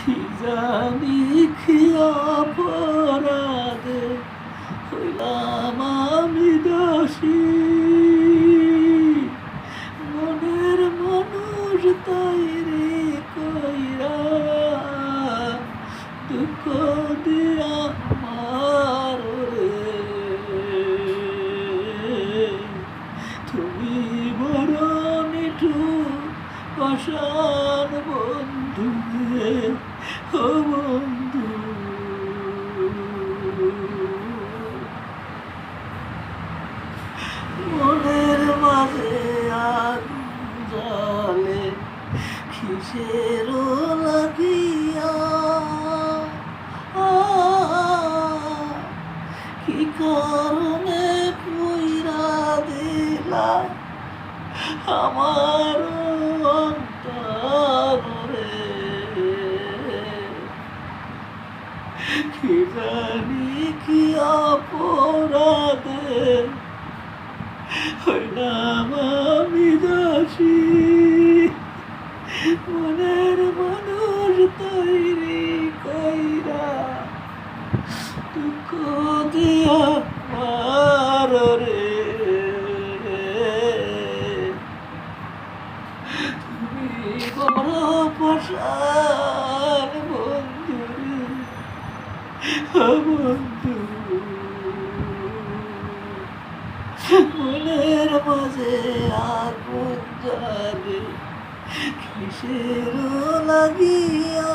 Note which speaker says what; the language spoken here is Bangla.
Speaker 1: কি জানি কি অপরাধে হইলাম আমি দোষী, মনের মানুষ তাই রে কইরা দুঃখ দিয়া আমার রে। তুমি বড় নিঠুর পাষাণ বন্ধু রে, ও বন্ধু। মনের মাঝে আগুন জ্বলে কিসের লাগিয়া, কি কারণে পুইরা দিলা আমার অন্তরে। কি জানি কি অপরাধে হইলাম আমি দোষী, মনের মানুষ তৈরি কইরা দুঃখ দিয়া আমার রে। তুমি বড় পাষাণ বন্ধু রে, ও বন্ধু। মনের মাঝে আগুন জ্বলে কিসের লাগিয়া।